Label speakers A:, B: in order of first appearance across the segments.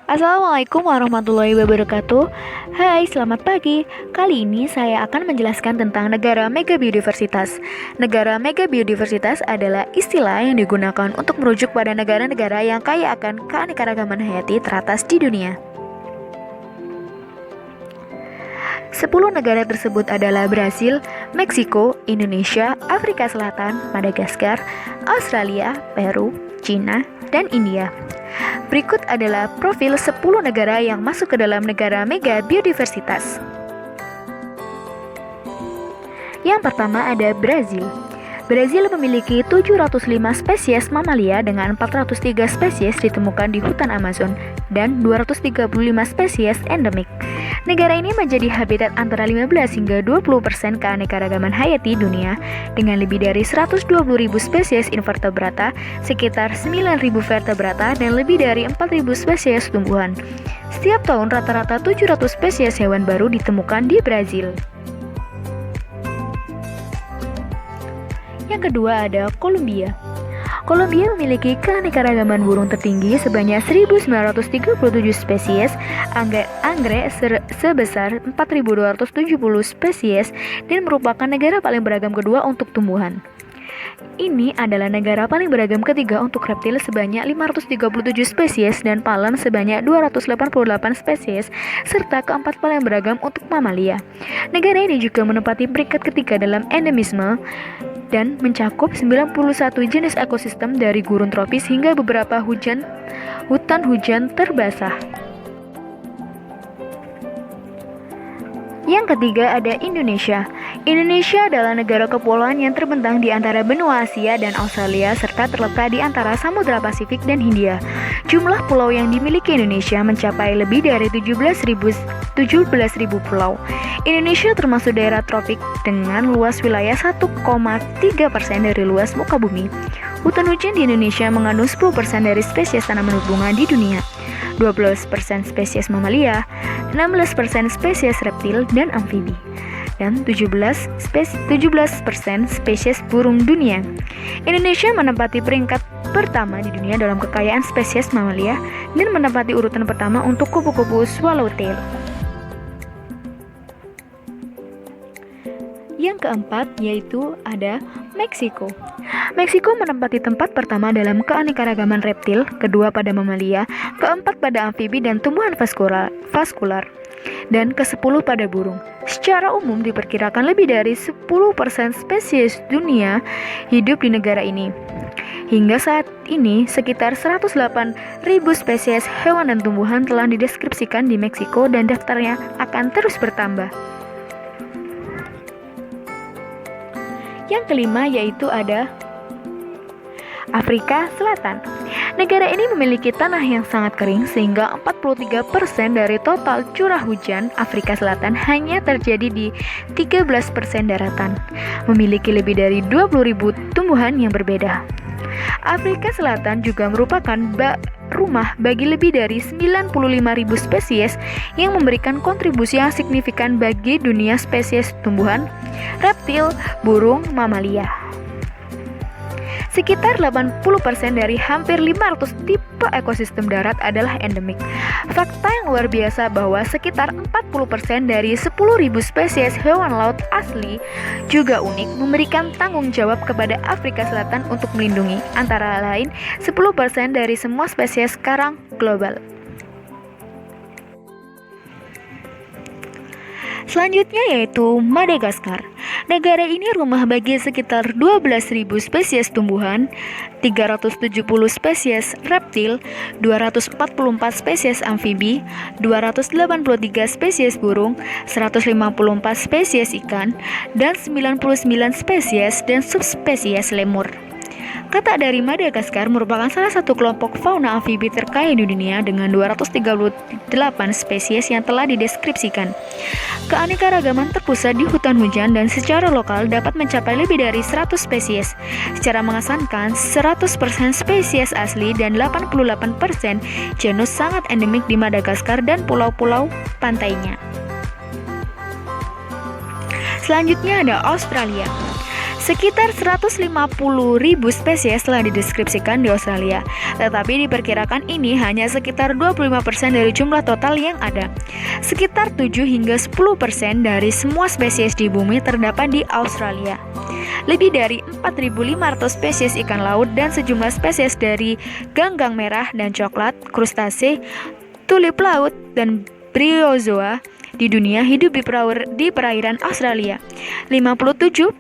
A: Assalamualaikum warahmatullahi wabarakatuh. Hai, selamat pagi. Kali ini saya akan menjelaskan tentang negara megabiodiversitas. Negara megabiodiversitas adalah istilah yang digunakan untuk merujuk pada negara-negara yang kaya akan keanekaragaman hayati teratas di dunia. 10 negara tersebut adalah Brasil, Meksiko, Indonesia, Afrika Selatan, Madagaskar, Australia, Peru, Cina, dan India. Berikut adalah profil 10 negara yang masuk ke dalam negara mega biodiversitas. Yang pertama ada Brazil. Brazil memiliki 705 spesies mamalia dengan 403 spesies ditemukan di hutan Amazon dan 235 spesies endemik. Negara ini menjadi habitat antara 15 hingga 20% keanekaragaman hayati dunia dengan lebih dari 120.000 spesies invertebrata, sekitar 9.000 vertebrata, dan lebih dari 4.000 spesies tumbuhan. Setiap tahun rata-rata 700 spesies hewan baru ditemukan di Brazil. Yang kedua ada Kolombia. Kolombia memiliki keanekaragaman burung tertinggi sebanyak 1.937 spesies, anggrek sebesar 4.270 spesies, dan merupakan negara paling beragam kedua untuk tumbuhan. Ini adalah negara paling beragam ketiga untuk reptil sebanyak 537 spesies dan palan sebanyak 288 spesies, serta keempat paling beragam untuk mamalia. Negara ini juga menempati peringkat ketiga dalam endemisme dan mencakup 91 jenis ekosistem dari gurun tropis hingga beberapa hutan hujan terbasah. Yang ketiga ada Indonesia. Indonesia adalah negara kepulauan yang terbentang di antara benua Asia dan Australia serta terletak di antara Samudra Pasifik dan Hindia. Jumlah pulau yang dimiliki Indonesia mencapai lebih dari 17.000 pulau. Indonesia termasuk daerah tropik dengan luas wilayah 1,3% dari luas muka bumi. Hutan hujan di Indonesia mengandung 10% dari spesies tanaman bunga di dunia, 12% spesies mamalia, 16% spesies reptil dan amfibi, dan 17% spesies burung dunia. Indonesia menempati peringkat pertama di dunia dalam kekayaan spesies mamalia dan menempati urutan pertama untuk kupu-kupu swallowtail. Yang keempat yaitu ada Meksiko. Meksiko menempati tempat pertama dalam keanekaragaman reptil, kedua pada mamalia, keempat pada amfibi dan tumbuhan vaskular, dan ke-10 pada burung. Secara umum diperkirakan lebih dari 10% spesies dunia hidup di negara ini. Hingga saat ini, sekitar 108.000 spesies hewan dan tumbuhan telah dideskripsikan di Meksiko dan daftarnya akan terus bertambah. Yang kelima yaitu ada Afrika Selatan. Negara ini memiliki tanah yang sangat kering sehingga 43% dari total curah hujan Afrika Selatan hanya terjadi di 13% daratan, memiliki lebih dari 20.000 tumbuhan yang berbeda. Afrika Selatan juga merupakan rumah bagi lebih dari 95.000 spesies yang memberikan kontribusi yang signifikan bagi dunia spesies tumbuhan, reptil, burung, mamalia. Sekitar 80% dari hampir 500 tipe ekosistem darat adalah endemik. Fakta yang luar biasa bahwa sekitar 40% dari 10.000 spesies hewan laut asli juga unik, memberikan tanggung jawab kepada Afrika Selatan untuk melindungi antara lain 10% dari semua spesies karang global. Selanjutnya yaitu Madagaskar. Negara ini rumah bagi sekitar 12.000 spesies tumbuhan, 370 spesies reptil, 244 spesies amfibi, 283 spesies burung, 154 spesies ikan, dan 99 spesies dan subspesies lemur. Kata dari Madagaskar merupakan salah satu kelompok fauna amfibi terkaya di dunia dengan 238 spesies yang telah dideskripsikan. Keanekaragaman terpusat di hutan hujan dan secara lokal dapat mencapai lebih dari 100 spesies. Secara mengesankan, 100% spesies asli dan 88% genus sangat endemik di Madagaskar dan pulau-pulau pantainya. Selanjutnya ada Australia. Sekitar 150.000 spesies telah dideskripsikan di Australia, tetapi diperkirakan ini hanya sekitar 25% dari jumlah total yang ada. Sekitar 7 hingga 10% dari semua spesies di bumi terdapat di Australia. Lebih dari 4.500 spesies ikan laut dan sejumlah spesies dari ganggang merah dan coklat, krustase, tulip laut, dan briozoa di dunia hidup di perairan Australia. 57%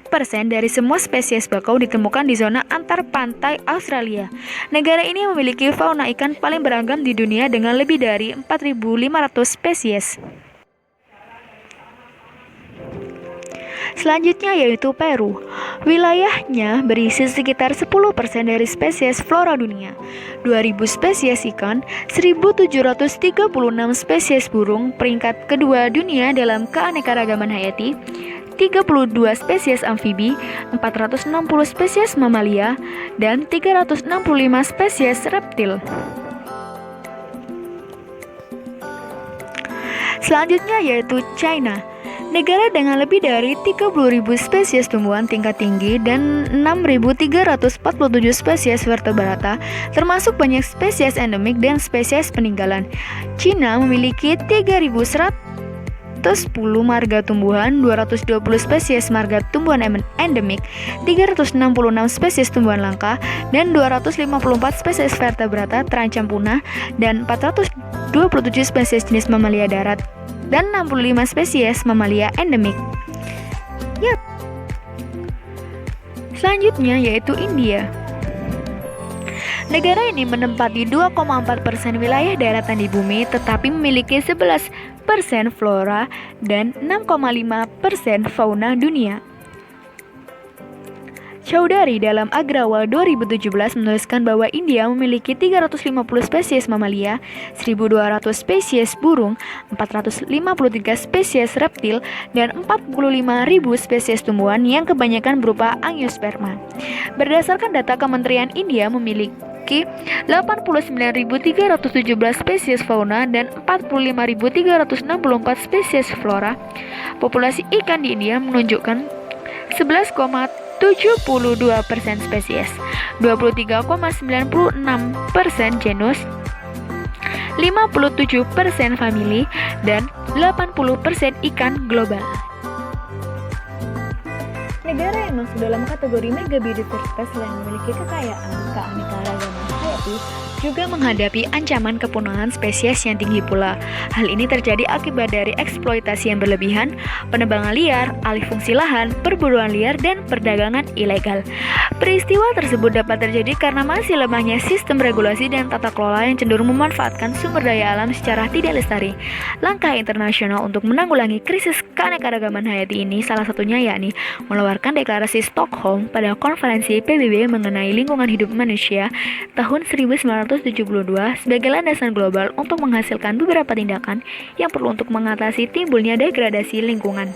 A: dari semua spesies bakau ditemukan di zona antar pantai Australia. Negara ini memiliki fauna ikan paling beragam di dunia dengan lebih dari 4.500 spesies. Selanjutnya yaitu Peru. Wilayahnya berisi sekitar 10% dari spesies flora dunia, 2.000 spesies ikan, 1.736 spesies burung, peringkat kedua dunia dalam keanekaragaman hayati, 32 spesies amfibi, 460 spesies mamalia, dan 365 spesies reptil. Selanjutnya yaitu China. Negara dengan lebih dari 30.000 spesies tumbuhan tingkat tinggi dan 6.347 spesies vertebrata, termasuk banyak spesies endemik dan spesies peninggalan. Cina memiliki 3.110 marga tumbuhan, 220 spesies marga tumbuhan endemik, 366 spesies tumbuhan langka, dan 254 spesies vertebrata terancam punah, dan 427 spesies jenis mamalia darat, dan 65 spesies mamalia endemik. Selanjutnya yaitu India. Negara ini menempati 2,4% wilayah daratan di bumi, tetapi memiliki 11% flora dan 6,5% fauna dunia. Chowdhury dalam Agrawal 2017 menuliskan bahwa India memiliki 350 spesies mamalia, 1.200 spesies burung, 453 spesies reptil, dan 45.000 spesies tumbuhan yang kebanyakan berupa angiosperma. Berdasarkan data Kementerian India memiliki 89.317 spesies fauna dan 45.364 spesies flora. Populasi ikan di India menunjukkan 11,72% spesies, 23,96% genus, 57% famili, dan 80% ikan global. Negara yang masuk dalam kategori mega biodiversitas selain memiliki kekayaan keanekaragaman hayati, juga menghadapi ancaman kepunahan spesies yang tinggi pula. Hal ini terjadi akibat dari eksploitasi yang berlebihan, penebangan liar, alih fungsi lahan, perburuan liar, dan perdagangan ilegal. Peristiwa tersebut dapat terjadi karena masih lemahnya sistem regulasi dan tata kelola yang cenderung memanfaatkan sumber daya alam secara tidak lestari. Langkah internasional untuk menanggulangi krisis keanekaragaman hayati ini salah satunya yakni mengeluarkan deklarasi Stockholm pada konferensi PBB mengenai lingkungan hidup manusia tahun 1972 sebagai landasan global untuk menghasilkan beberapa tindakan yang perlu untuk mengatasi timbulnya degradasi lingkungan.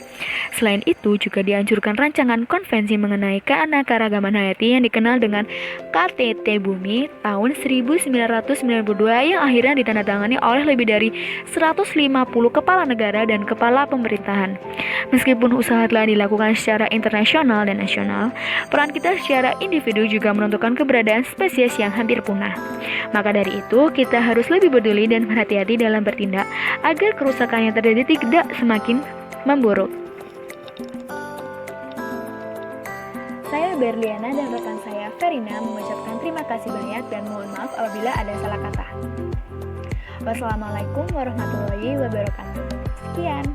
A: Selain itu, juga dianjurkan rancangan konvensi mengenai keanekaragaman hayati yang dikenal dengan KTT Bumi tahun 1992 yang akhirnya ditandatangani oleh lebih dari 150 kepala negara dan kepala pemerintahan. Meskipun usaha telah dilakukan secara internasional dan nasional, peran kita secara individu juga menentukan keberadaan spesies yang hampir punah. Maka dari itu, kita harus lebih peduli dan berhati-hati dalam bertindak agar kerusakan yang terjadi tidak semakin memburuk. Saya Berliana dan rekan saya Verina mengucapkan terima kasih banyak dan mohon maaf apabila ada salah kata. Wassalamualaikum warahmatullahi wabarakatuh. Sekian.